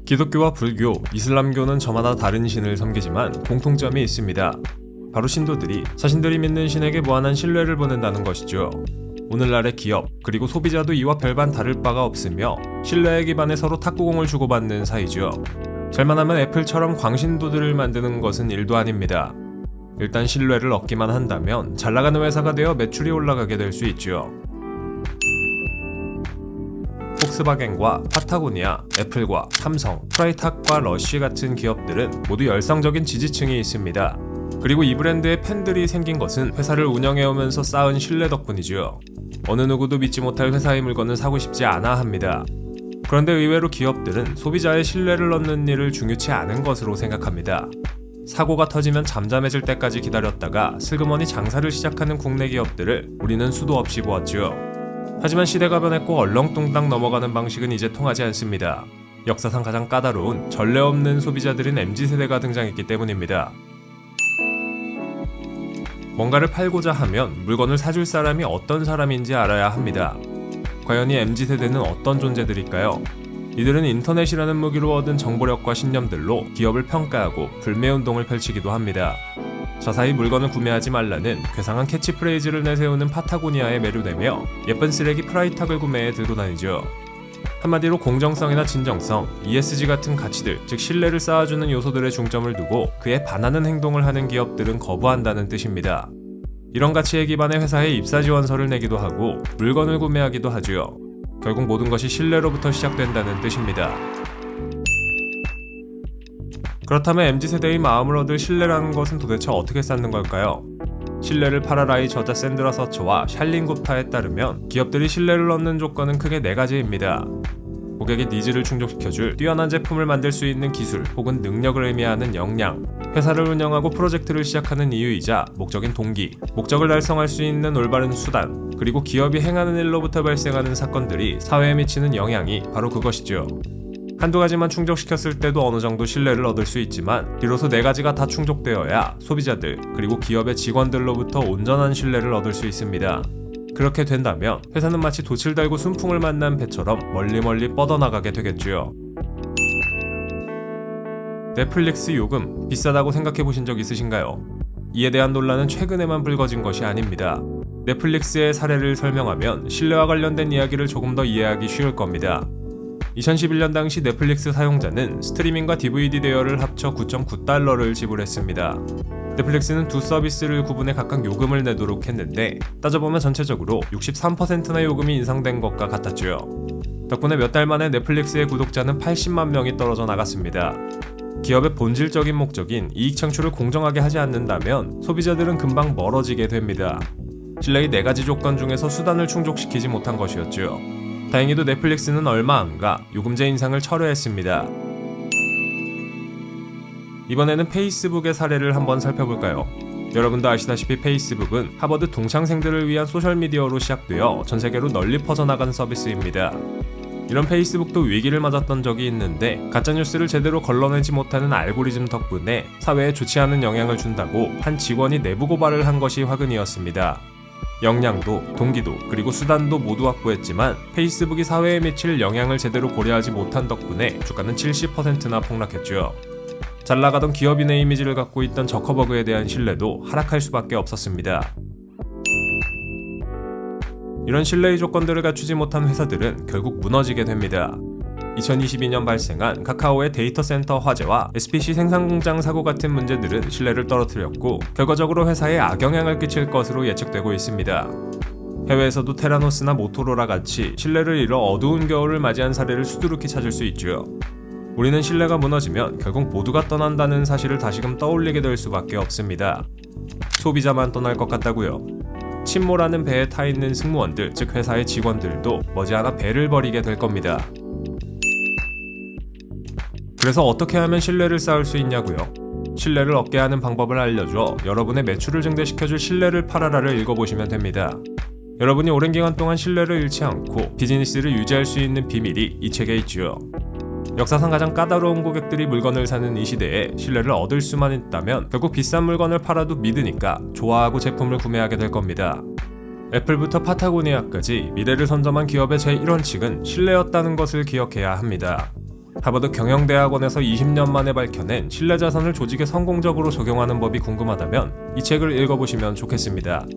기독교와 불교, 이슬람교는 저마다 다른 신을 섬기지만 공통점이 있습니다. 바로 신도들이 자신들이 믿는 신에게 무한한 신뢰를 보낸다는 것이죠. 오늘날의 기업, 그리고 소비자도 이와 별반 다를 바가 없으며 신뢰에 기반해 서로 탁구공을 주고받는 사이죠. 잘만 하면 애플처럼 광신도들을 만드는 것은 일도 아닙니다. 일단 신뢰를 얻기만 한다면 잘나가는 회사가 되어 매출이 올라가게 될 수 있죠. 폭스바겐과 파타고니아, 애플과 삼성, 프라이탁과 러쉬 같은 기업들은 모두 열성적인 지지층이 있습니다. 그리고 이 브랜드의 팬들이 생긴 것은 회사를 운영해오면서 쌓은 신뢰 덕분이죠. 어느 누구도 믿지 못할 회사의 물건을 사고 싶지 않아 합니다. 그런데 의외로 기업들은 소비자의 신뢰를 얻는 일을 중요치 않은 것으로 생각합니다. 사고가 터지면 잠잠해질 때까지 기다렸다가 슬그머니 장사를 시작하는 국내 기업들을 우리는 수도 없이 보았죠. 하지만 시대가 변했고 얼렁뚱땅 넘어가는 방식은 이제 통하지 않습니다. 역사상 가장 까다로운 전례 없는 소비자들인 MZ세대가 등장했기 때문입니다. 뭔가를 팔고자 하면 물건을 사줄 사람이 어떤 사람인지 알아야 합니다. 과연 이 MZ세대는 어떤 존재들일까요? 이들은 인터넷이라는 무기로 얻은 정보력과 신념들로 기업을 평가하고 불매운동을 펼치기도 합니다. 자사히 물건을 구매하지 말라는 괴상한 캐치프레이즈를 내세우는 파타고니아에 매료되며 예쁜 쓰레기 프라이탁을 구매해 들고 다니죠. 한마디로 공정성이나 진정성, ESG 같은 가치들, 즉 신뢰를 쌓아주는 요소들에 중점을 두고 그에 반하는 행동을 하는 기업들은 거부한다는 뜻입니다. 이런 가치에 기반해 회사에 입사 지원서를 내기도 하고 물건을 구매하기도 하죠. 결국 모든 것이 신뢰로부터 시작된다는 뜻입니다. 그렇다면 MZ세대의 마음을 얻을 신뢰라는 것은 도대체 어떻게 쌓는 걸까요? 신뢰를 팔아라의 저자 샌드라 서처와 샬린 굽타에 따르면 기업들이 신뢰를 얻는 조건은 크게 4가지입니다. 고객의 니즈를 충족시켜줄 뛰어난 제품을 만들 수 있는 기술 혹은 능력을 의미하는 역량, 회사를 운영하고 프로젝트를 시작하는 이유이자 목적인 동기, 목적을 달성할 수 있는 올바른 수단, 그리고 기업이 행하는 일로부터 발생하는 사건들이 사회에 미치는 영향이 바로 그것이죠. 한두 가지만 충족시켰을 때도 어느 정도 신뢰를 얻을 수 있지만 비로소 4가지가 다 충족되어야 소비자들 그리고 기업의 직원들로부터 온전한 신뢰를 얻을 수 있습니다. 그렇게 된다면 회사는 마치 돛을 달고 순풍을 만난 배처럼 멀리 뻗어나가게 되겠죠. 넷플릭스 요금 비싸다고 생각해보신 적 있으신가요? 이에 대한 논란은 최근에만 불거진 것이 아닙니다. 넷플릭스의 사례를 설명하면 신뢰와 관련된 이야기를 조금 더 이해하기 쉬울 겁니다. 2011년 당시 넷플릭스 사용자는 스트리밍과 DVD 대여를 합쳐 9.9달러를 지불했습니다. 넷플릭스는 두 서비스를 구분해 각각 요금을 내도록 했는데 따져보면 전체적으로 63%나 요금이 인상된 것과 같았죠. 덕분에 몇 달 만에 넷플릭스의 구독자는 80만 명이 떨어져 나갔습니다. 기업의 본질적인 목적인 이익 창출을 공정하게 하지 않는다면 소비자들은 금방 멀어지게 됩니다. 신뢰의 4가지 조건 중에서 수단을 충족시키지 못한 것이었죠. 다행히도 넷플릭스는 얼마 안가 요금제 인상을 철회했습니다. 이번에는 페이스북의 사례를 한번 살펴볼까요? 여러분도 아시다시피 페이스북은 하버드 동창생들을 위한 소셜미디어로 시작되어 전세계로 널리 퍼져나간 서비스입니다. 이런 페이스북도 위기를 맞았던 적이 있는데 가짜뉴스를 제대로 걸러내지 못하는 알고리즘 덕분에 사회에 좋지 않은 영향을 준다고 한 직원이 내부 고발을 한 것이 화근이었습니다. 역량도, 동기도, 그리고 수단도 모두 확보했지만 페이스북이 사회에 미칠 영향을 제대로 고려하지 못한 덕분에 주가는 70%나 폭락했죠. 잘 나가던 기업인의 이미지를 갖고 있던 저커버그에 대한 신뢰도 하락할 수밖에 없었습니다. 이런 신뢰의 조건들을 갖추지 못한 회사들은 결국 무너지게 됩니다. 2022년 발생한 카카오의 데이터 센터 화재와 SPC 생산공장 사고 같은 문제들은 신뢰를 떨어뜨렸고 결과적으로 회사에 악영향을 끼칠 것으로 예측되고 있습니다. 해외에서도 테라노스나 모토로라 같이 신뢰를 잃어 어두운 겨울을 맞이한 사례를 수두룩히 찾을 수 있죠. 우리는 신뢰가 무너지면 결국 모두가 떠난다는 사실을 다시금 떠올리게 될 수밖에 없습니다. 소비자만 떠날 것 같다고요? 침몰하는 배에 타 있는 승무원들, 즉 회사의 직원들도 머지않아 배를 버리게 될 겁니다. 그래서 어떻게 하면 신뢰를 쌓을 수 있냐고요? 신뢰를 얻게 하는 방법을 알려줘 여러분의 매출을 증대시켜줄 신뢰를 팔아라를 읽어보시면 됩니다. 여러분이 오랜 기간 동안 신뢰를 잃지 않고 비즈니스를 유지할 수 있는 비밀이 이 책에 있지요. 역사상 가장 까다로운 고객들이 물건을 사는 이 시대에 신뢰를 얻을 수만 있다면 결국 비싼 물건을 팔아도 믿으니까 좋아하고 제품을 구매하게 될 겁니다. 애플부터 파타고니아까지 미래를 선점한 기업의 제1원칙은 신뢰였다는 것을 기억해야 합니다. 하버드 경영대학원에서 20년 만에 밝혀낸 신뢰자산을 조직에 성공적으로 적용하는 법이 궁금하다면 이 책을 읽어보시면 좋겠습니다.